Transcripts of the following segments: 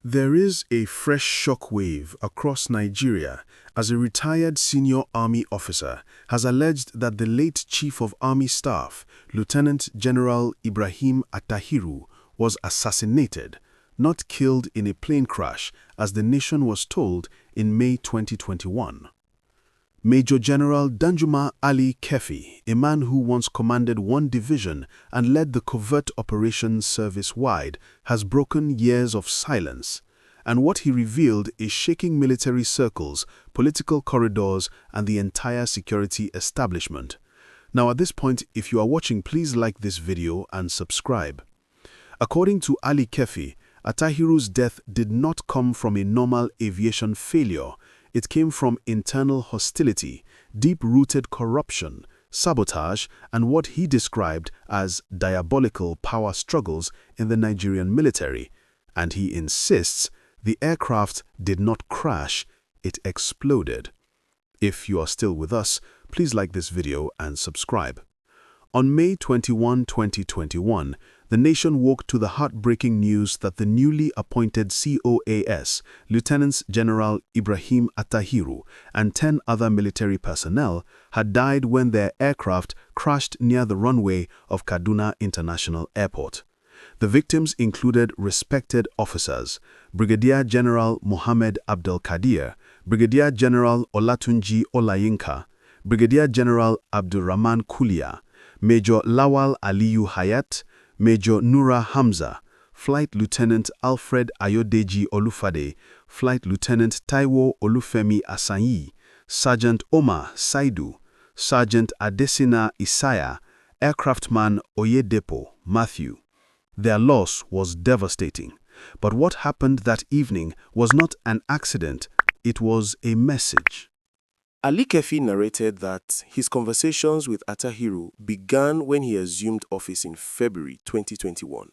There is a fresh shockwave across Nigeria as a retired senior army officer has alleged that the late Chief of Army Staff, Lieutenant General Ibrahim Attahiru, was assassinated, not killed in a plane crash as the nation was told in May 2021. Major General Danjuma Ali-Keffi, a man who once commanded one division and led the covert operations service-wide, has broken years of silence, and what he revealed is shaking military circles, political corridors, and the entire security establishment. Now at this point, if you are watching, please like this video and subscribe. According to Ali-Keffi, Attahiru's death did not come from a normal aviation failure. It came from internal hostility, deep-rooted corruption, sabotage, and what he described as diabolical power struggles in the Nigerian military. And he insists the aircraft did not crash, it exploded. If you are still with us, please like this video and subscribe. On May 21, 2021, the nation woke to the heartbreaking news that the newly appointed COAS, Lieutenant General Ibrahim Attahiru, and 10 other military personnel had died when their aircraft crashed near the runway of Kaduna International Airport. The victims included respected officers: Brigadier General Mohammed Abdelkadir, Brigadier General Olatunji Olayinka, Brigadier General Abdurrahman Kulia, Major Lawal Aliyu Hayat, Major Nura Hamza, Flight Lieutenant Alfred Ayodeji Olufade, Flight Lieutenant Taiwo Olufemi Asanyi, Sergeant Omar Saidu, Sergeant Adesina Isaiah, Aircraftman Oyedepo Matthew. Their loss was devastating, but what happened that evening was not an accident, it was a message. Ali-Keffi narrated that his conversations with Attahiru began when he assumed office in February 2021.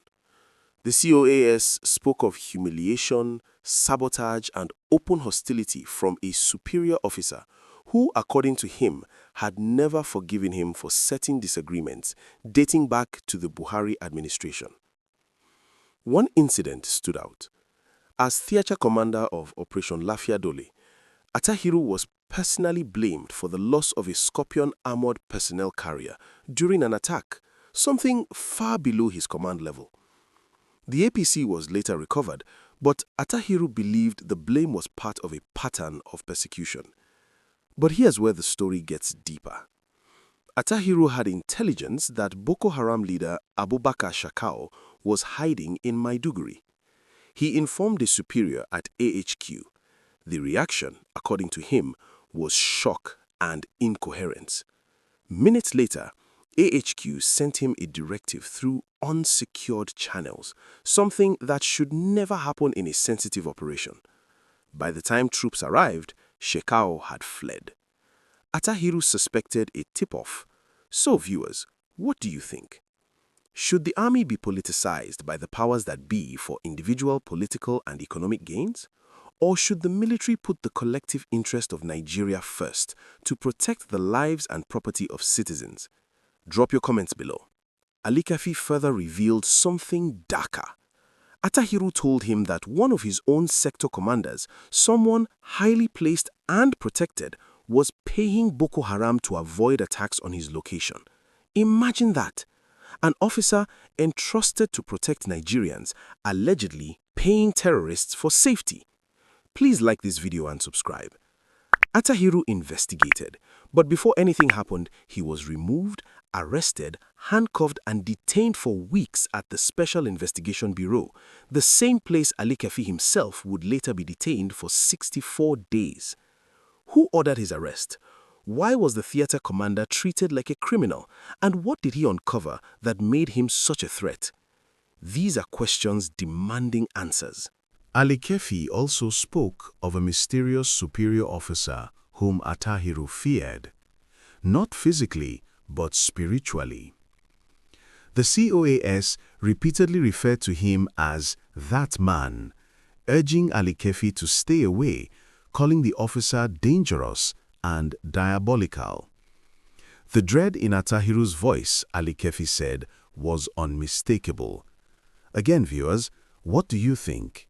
The COAS spoke of humiliation, sabotage, and open hostility from a superior officer who, according to him, had never forgiven him for certain disagreements dating back to the Buhari administration. One incident stood out. As theatre commander of Operation Lafia Dole, Attahiru was personally blamed for the loss of a Scorpion armored personnel carrier during an attack, something far below his command level. The APC was later recovered, but Attahiru believed the blame was part of a pattern of persecution. But here's where the story gets deeper. Attahiru had intelligence that Boko Haram leader Abubakar Shekau was hiding in Maiduguri. He informed his superior at AHQ. The reaction, according to him, was shock and incoherence. Minutes later, AHQ sent him a directive through unsecured channels, something that should never happen in a sensitive operation. By the time troops arrived, Shekau had fled. Attahiru suspected a tip-off. So viewers, what do you think? Should the army be politicized by the powers that be for individual political and economic gains? Or should the military put the collective interest of Nigeria first to protect the lives and property of citizens? Drop your comments below. Ali-Keffi further revealed something darker. Attahiru told him that one of his own sector commanders, someone highly placed and protected, was paying Boko Haram to avoid attacks on his location. Imagine that! An officer entrusted to protect Nigerians, allegedly paying terrorists for safety. Please like this video and subscribe. Attahiru investigated, but before anything happened, he was removed, arrested, handcuffed, and detained for weeks at the Special Investigation Bureau, the same place Ali-Keffi himself would later be detained for 64 days. Who ordered his arrest? Why was the theatre commander treated like a criminal? And what did he uncover that made him such a threat? These are questions demanding answers. Ali-Keffi also spoke of a mysterious superior officer whom Attahiru feared, not physically but spiritually. The COAS repeatedly referred to him as that man, urging Ali-Keffi to stay away, calling the officer dangerous and diabolical. The dread in Attahiru's voice, Ali-Keffi said, was unmistakable. Again, viewers, what do you think?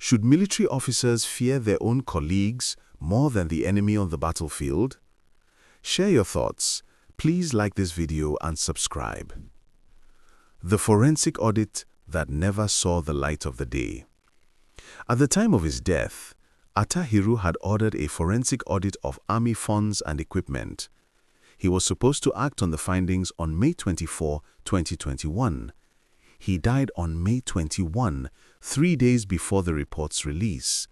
Should military officers fear their own colleagues more than the enemy on the battlefield? Share your thoughts. Please like this video and subscribe. The forensic audit that never saw the light of the day. At the time of his death, Attahiru had ordered a forensic audit of army funds and equipment. He was supposed to act on the findings on May 24, 2021. He died on May 21, 3 days before the report's release.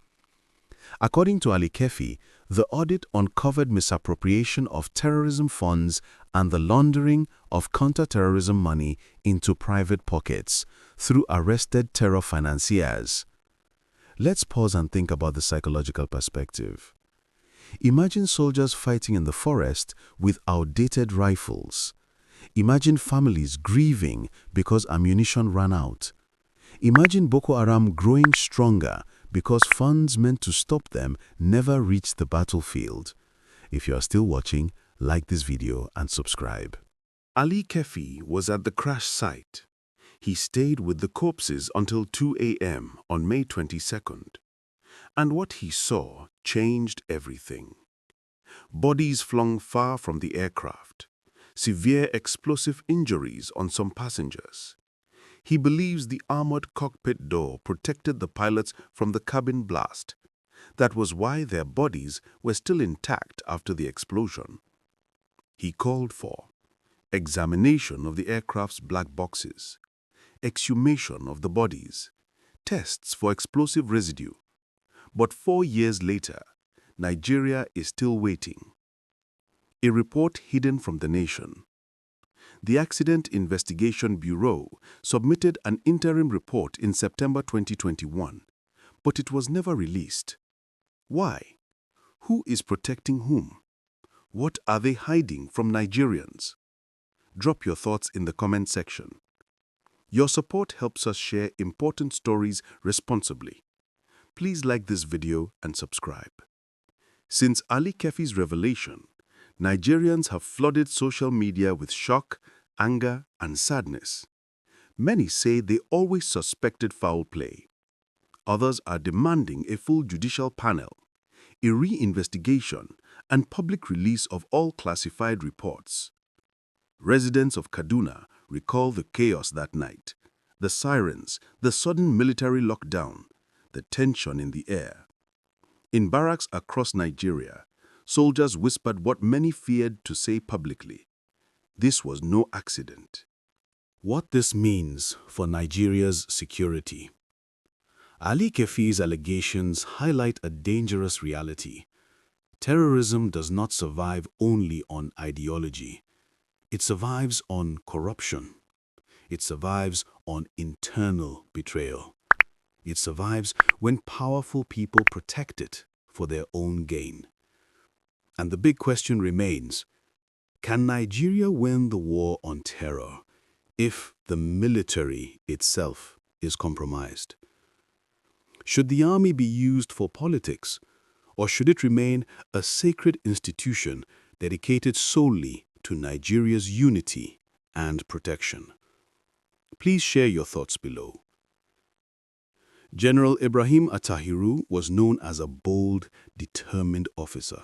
According to Ali-Keffi, the audit uncovered misappropriation of terrorism funds and the laundering of counter-terrorism money into private pockets through arrested terror financiers. Let's pause and think about the psychological perspective. Imagine soldiers fighting in the forest with outdated rifles. Imagine families grieving because ammunition ran out. Imagine Boko Haram growing stronger because funds meant to stop them never reached the battlefield. If you are still watching, like this video and subscribe. Ali-Keffi was at the crash site. He stayed with the corpses until 2 a.m. on May 22nd. And what he saw changed everything. Bodies flung far from the aircraft. Severe explosive injuries on some passengers. He believes the armored cockpit door protected the pilots from the cabin blast. That was why their bodies were still intact after the explosion. He called for examination of the aircraft's black boxes, exhumation of the bodies, tests for explosive residue. But 4 years later, Nigeria is still waiting. A report hidden from the nation. The Accident Investigation Bureau submitted an interim report in September 2021, but it was never released. Why? Who is protecting whom? What are they hiding from Nigerians? Drop your thoughts in the comment section. Your support helps us share important stories responsibly. Please like this video and subscribe. Since Ali-Keffi's revelation, Nigerians have flooded social media with shock, anger, and sadness. Many say they always suspected foul play. Others are demanding a full judicial panel, a re-investigation, and public release of all classified reports. Residents of Kaduna recall the chaos that night, the sirens, the sudden military lockdown, the tension in the air. In barracks across Nigeria, soldiers whispered what many feared to say publicly. This was no accident. What this means for Nigeria's security. Ali-Keffi's allegations highlight a dangerous reality. Terrorism does not survive only on ideology. It survives on corruption. It survives on internal betrayal. It survives when powerful people protect it for their own gain. And the big question remains, can Nigeria win the war on terror if the military itself is compromised? Should the army be used for politics, or should it remain a sacred institution dedicated solely to Nigeria's unity and protection? Please share your thoughts below. General Ibrahim Attahiru was known as a bold, determined officer.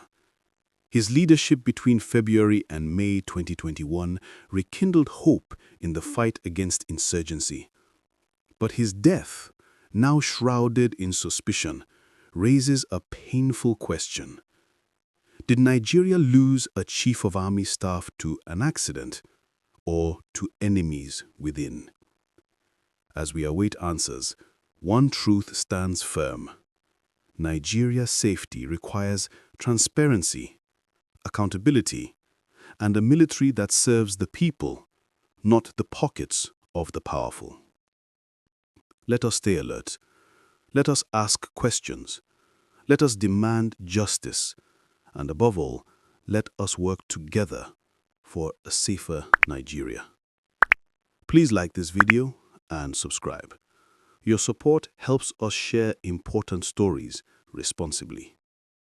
His leadership between February and May 2021 rekindled hope in the fight against insurgency. But his death, now shrouded in suspicion, raises a painful question. Did Nigeria lose a chief of army staff to an accident or to enemies within? As we await answers, one truth stands firm. Nigeria's safety requires transparency, accountability, and a military that serves the people, not the pockets of the powerful. Let us stay alert. Let us ask questions. Let us demand justice. And above all, let us work together for a safer Nigeria. Please like this video and subscribe. Your support helps us share important stories responsibly.